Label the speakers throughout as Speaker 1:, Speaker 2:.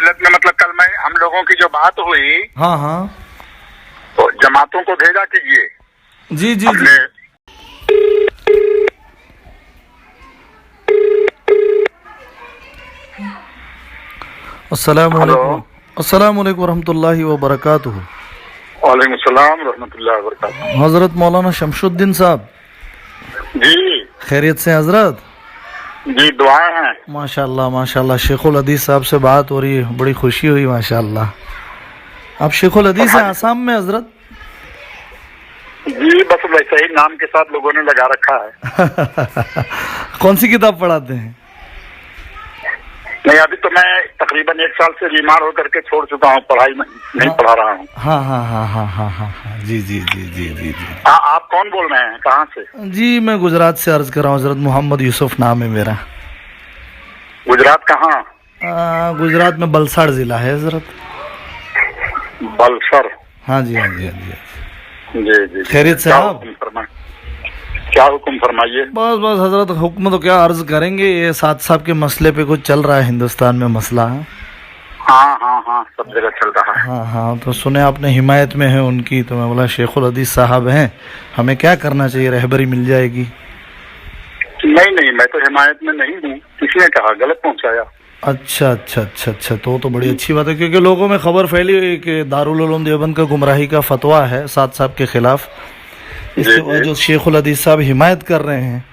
Speaker 1: उजलत में मतलब कल मैं हम लोगों की जो बात हुई,
Speaker 2: हाँ हाँ
Speaker 1: तो जमातों को भेजा कीजिए
Speaker 2: जी जी
Speaker 1: अपने।
Speaker 2: जी। अस्सलाम वालेकुम रहमतुल्लाहि व बरकातुहू।
Speaker 1: वालेकुम सलाम रहमतुल्लाहि व बरकातुहू।
Speaker 2: हजरत मौलाना शमशुद्दीन साहब,
Speaker 1: जी
Speaker 2: खैरियत से हजरत?
Speaker 1: जी, दुआएं हैं।
Speaker 2: माशाल्लाह माशाल्लाह, शेखुल हदीस साहब से बात हो रही है, बड़ी खुशी हुई माशाल्लाह। आप शेखुल हदीस हैं आसाम में हजरत?
Speaker 1: जी, बस वैसे ही नाम के साथ लोगों ने लगा रखा है।
Speaker 2: कौन सी किताब पढ़ाते हैं?
Speaker 1: नहीं, अभी तो मैं तकरीबन 1 साल से बीमार होकर के छोड़ चुका हूँ, पढ़ाई में नहीं पढ़ा रहा हूँ।
Speaker 2: हाँ हाँ हाँ हाँ हाँ हाँ हाँ, जी जी जी जी जी जी।
Speaker 1: आप कौन बोल रहे हैं, कहाँ से?
Speaker 2: जी मैं गुजरात से अर्ज कर रहा हूँ हजरत, मोहम्मद यूसुफ नाम है मेरा।
Speaker 1: गुजरात कहाँ?
Speaker 2: गुजरात में बलसाड़ जिला है हजरत।
Speaker 1: बलसर?
Speaker 2: हाँ जी हाँ जी हाँ जी।
Speaker 1: जी जी।
Speaker 2: खैरियत से आप?
Speaker 1: क्या हुक्म फरमाइए?
Speaker 2: बस बस हजरत, हुक्म तो क्या अर्ज करेंगे, ये साथ साहब के मसले पे कुछ चल रहा है हिंदुस्तान में मसला है।
Speaker 1: हाँ हाँ हाँ, सब जगह चल रहा है।
Speaker 2: हाँ हाँ, तो सुने आपने हिमायत में है उनकी, तो मैं बोला शेखुल हदीस साहब हैं, हमें क्या करना चाहिए, रहबरी मिल जाएगी?
Speaker 1: नहीं नहीं, मैं तो हिमायत में नहीं हूँ, किसने कहा, गलत पहुँचाया।
Speaker 2: अच्छा अच्छा अच्छा अच्छा, तो बड़ी अच्छी बात है, क्योंकि लोगों में खबर फैली हुई कि दारुल उलूम देवबंद का गुमराही का फतवा है साथ साहब के खिलाफ, इसके बाद जो शेखुल हदीस साहब हिमायत कर रहे हैं।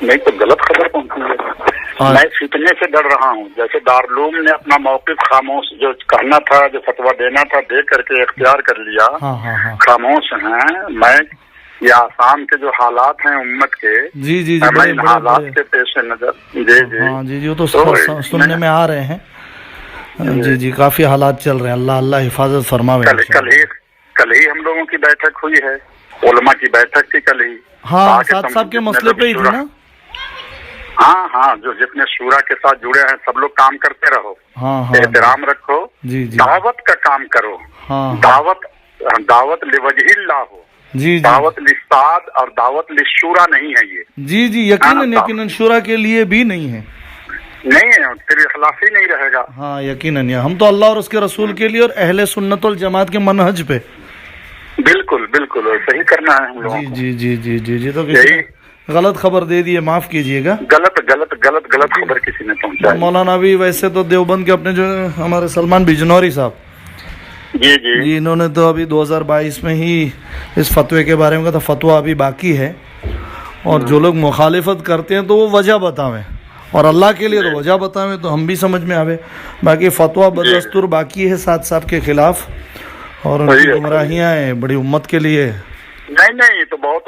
Speaker 1: नहीं तो गलत खबर पहुंची है। मैं फितने से डर रहा हूँ। जैसे दारुल ने अपना मौक़िफ़ खामोश, जो कहना था, जो फतवा देना था, दे करके इख्तियार कर लिया।
Speaker 2: हाँ हाँ हाँ,
Speaker 1: खामोश हैं। मैं ये आसाम के जो हालात हैं उम्मत के,
Speaker 2: जी जी जी,
Speaker 1: मैं इन हालात के पेश नजर, जी जी
Speaker 2: हाँ जी जी, वो तो सुनने में आ रहे हैं। जी जी, काफी हालात चल रहे हैं, अल्लाह अल्लाह हिफाजत फरमावे।
Speaker 1: कल ही हम लोगों की बैठक हुई है, उलमा की बैठक थी कल ही।
Speaker 2: हाँ, साथ साहब के मसले पे ही थी ना?
Speaker 1: हाँ हाँ, जो जितने शूरा के साथ जुड़े हैं सब लोग काम करते रहो।
Speaker 2: हाँ हाँ,
Speaker 1: एहतराम रखो,
Speaker 2: जी जी,
Speaker 1: दावत का काम करो।
Speaker 2: हाँ,
Speaker 1: दावत लिवजहिल्लाह हो,
Speaker 2: जी जी,
Speaker 1: दावत लिस्ताद और दावत लिशूरा नहीं है ये।
Speaker 2: जी जी, यकीनन यकीनन शूरा के लिए भी नहीं है,
Speaker 1: नहीं है, फिर इखलास ही नहीं रहेगा।
Speaker 2: हाँ यकीनन, हम तो अल्लाह और उसके रसूल के लिए और अहले सुन्नत वल जमात के मनहज पे।
Speaker 1: बिल्कुल बिल्कुल, सही करना है हम लोगों को।
Speaker 2: जी जी जी जी जी, तो किसी गलत खबर दे दी है, माफ कीजिएगा।
Speaker 1: गलत खबर किसी ने पहुंचाई।
Speaker 2: मौलाना भी वैसे तो देवबंद के अपने जो हमारे सलमान बिजनौरी साहब,
Speaker 1: जी जी
Speaker 2: जी, इन्होंने तो अभी 2022 में ही इस फतवे के बारे में कहा था, फतवा अभी बाकी है, और जो लोग मुखालिफत करते हैं तो वो वजह बतावें, और अल्लाह के लिए तो वजह बतावें, तो हम भी समझ में आवे। बाकी फतवा बदस्तूर बाकी है साथ साहब के खिलाफ, और उनकी गुमराहियाँ हैं बड़ी उम्मत के लिए।
Speaker 1: नहीं, तो बहुत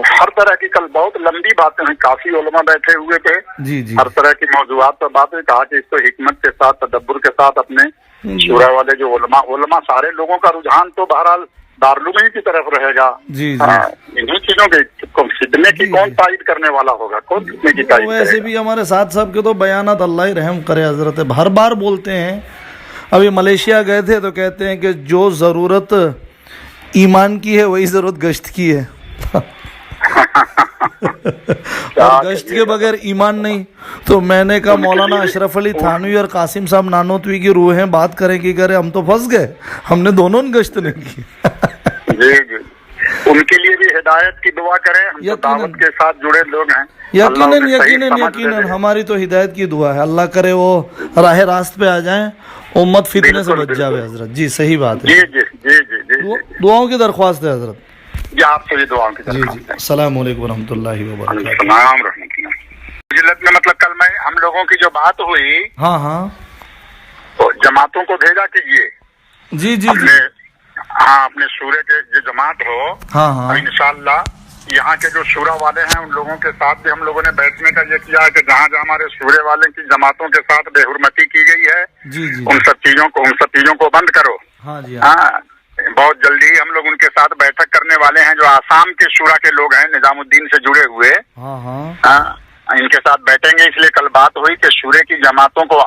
Speaker 1: हर तरह की, कल बहुत लंबी बातें हैं, काफी उलमा बैठे हुए थे।
Speaker 2: जी जी,
Speaker 1: हर तरह की मौजूदात पर बात हुई। कहा कि इसको हिकमत के साथ, तदब्बुर के साथ अपने शूरा वाले जो उलमा सारे लोगों का रुझान तो बहरहाल दारुल ही की तरफ रहेगा।
Speaker 2: जी जी,
Speaker 1: इन्हीं चीजों के फितने की कौन तायद करने वाला होगा, कौन फितने की तायद
Speaker 2: वैसे
Speaker 1: करेगा?
Speaker 2: भी हमारे साथ साहब के तो बयानात अल्लाह ही रहम करे हजरत, हर बार बोलते हैं। अभी मलेशिया गए थे तो कहते हैं कि जो ज़रूरत ईमान की है वही ज़रूरत गश्त की है। और गश्त के बगैर ईमान नहीं। तो मैंने कहा मौलाना अशरफ अली थानवी और कासिम साहब नानोतवी की रूहें बात करें कि करे, हम तो फंस गए, हमने दोनों ने गश्त नहीं की।
Speaker 1: जी, उनके लिए भी हिदायत की दुआ करें। हम तो दावत के साथ जुड़े लोग हैं।
Speaker 2: यकीनन यकीनन यकीनन, हमारी तो हिदायत की दुआ है, अल्लाह करे वो राह रास्त पे आ जाएं, उम्मत फितने से बच जावे हजरत। जी सही बात है।
Speaker 1: जी जी जी जी जी,
Speaker 2: दुआओं की दरख्वास्त है हजरत।
Speaker 1: जी, आपसे भी दुआओं की दरख्वास्त है।
Speaker 2: अस्सलाम वालेकुम रहमतुल्लाहि व बरकातहू।
Speaker 1: गुजरात में मतलब कल मैं हम लोगों की जो बात हुई,
Speaker 2: हाँ हाँ,
Speaker 1: तो जमातों को भेजा कीजिए।
Speaker 2: जी जी जी,
Speaker 1: हाँ, अपने सूर्य के जो जमात हो,
Speaker 2: हाँ हाँ,
Speaker 1: इंशाअल्लाह यहाँ के जो शूरा वाले हैं उन लोगों के साथ भी हम लोगों ने बैठने का ये किया है कि जहाँ जहाँ हमारे सूर्य वाले की जमातों के साथ बेहुरमती की गई है,
Speaker 2: जी जी,
Speaker 1: उन सब चीजों को बंद करो।
Speaker 2: हाँ जी,
Speaker 1: हाँ, बहुत जल्दी ही हम लोग उनके साथ बैठक करने वाले हैं। जो आसाम के शूरा के लोग हैं, निजामुद्दीन से जुड़े हुए,
Speaker 2: हाँ हाँ,
Speaker 1: इनके साथ बैठेंगे। इसलिए कल बात हुई कि शूरे की जमातों को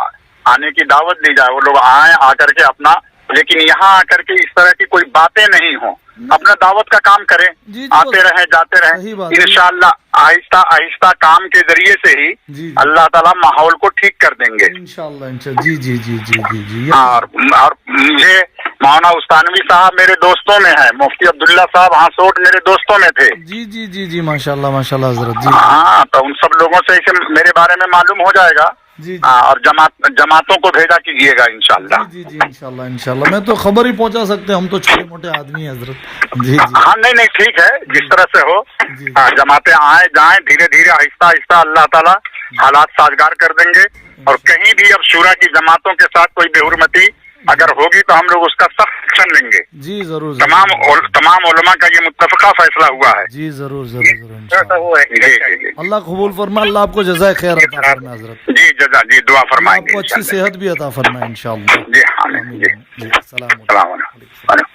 Speaker 1: आने की दावत दी जाए, वो लोग आए, आकर के अपना لیکن یہاں آ کر کے اس طرح کی کوئی باتیں نہیں ہوں. اپنا دعوت کا کام کریں,
Speaker 2: جی
Speaker 1: آتے رہیں جاتے
Speaker 2: صحیح
Speaker 1: رہیں.
Speaker 2: بات ہے.
Speaker 1: انشاءاللہ آہستہ آہستہ کام کے ذریعے سے ہی
Speaker 2: جی
Speaker 1: اللہ تعالیٰ ماحول کو ٹھیک کر دیں گے.
Speaker 2: انشاءاللہ جی جی جی جی جی جی
Speaker 1: اور مجھے مولانا استانوی صاحب میرے دوستوں میں ہے, مفتی عبداللہ صاحب ہاسوٹ میرے دوستوں میں تھے.
Speaker 2: جی جی جی جی ماشاءاللہ ماشاءاللہ حضرت جی
Speaker 1: ہاں, تو ان سب لوگوں سے اسے میرے بارے میں معلوم ہو جائے گا.
Speaker 2: جی جی
Speaker 1: اور جماعتوں کو بھیجا کیجیے گا انشاءاللہ.
Speaker 2: جی جی انشاءاللہ انشاءاللہ میں تو خبر ہی پہنچا سکتے ہیں, ہم تو چھوٹے موٹے آدمی ہیں حضرت. جی جی
Speaker 1: ہاں نہیں ٹھیک ہے, جس طرح سے ہو.
Speaker 2: جی
Speaker 1: جماعتیں آئیں جائیں, دھیرے دھیرے آہستہ آہستہ اللہ تعالیٰ حالات سازگار کر دیں گے. اور کہیں بھی اب شورا کی جماعتوں کے ساتھ کوئی بے حرمتی اگر ہوگی تو ہم لوگ اس کا سخت ایکشن لیں گے.
Speaker 2: جی ضرور
Speaker 1: تمام علماء کا یہ متفقہ فیصلہ ہوا ہے.
Speaker 2: جی ضرور ضرور ضرور انشاءاللہ. اللہ قبول فرما, اللہ آپ کو جزائے خیر عطا فرمائے حضرت.
Speaker 1: جی جزا جی, دعا فرمائیں
Speaker 2: آپ
Speaker 1: گے
Speaker 2: کو اچھی صحت بھی عطا فرمائے انشاءاللہ.
Speaker 1: جی ہاں جی.
Speaker 2: جی السلام
Speaker 1: السلام علیکم.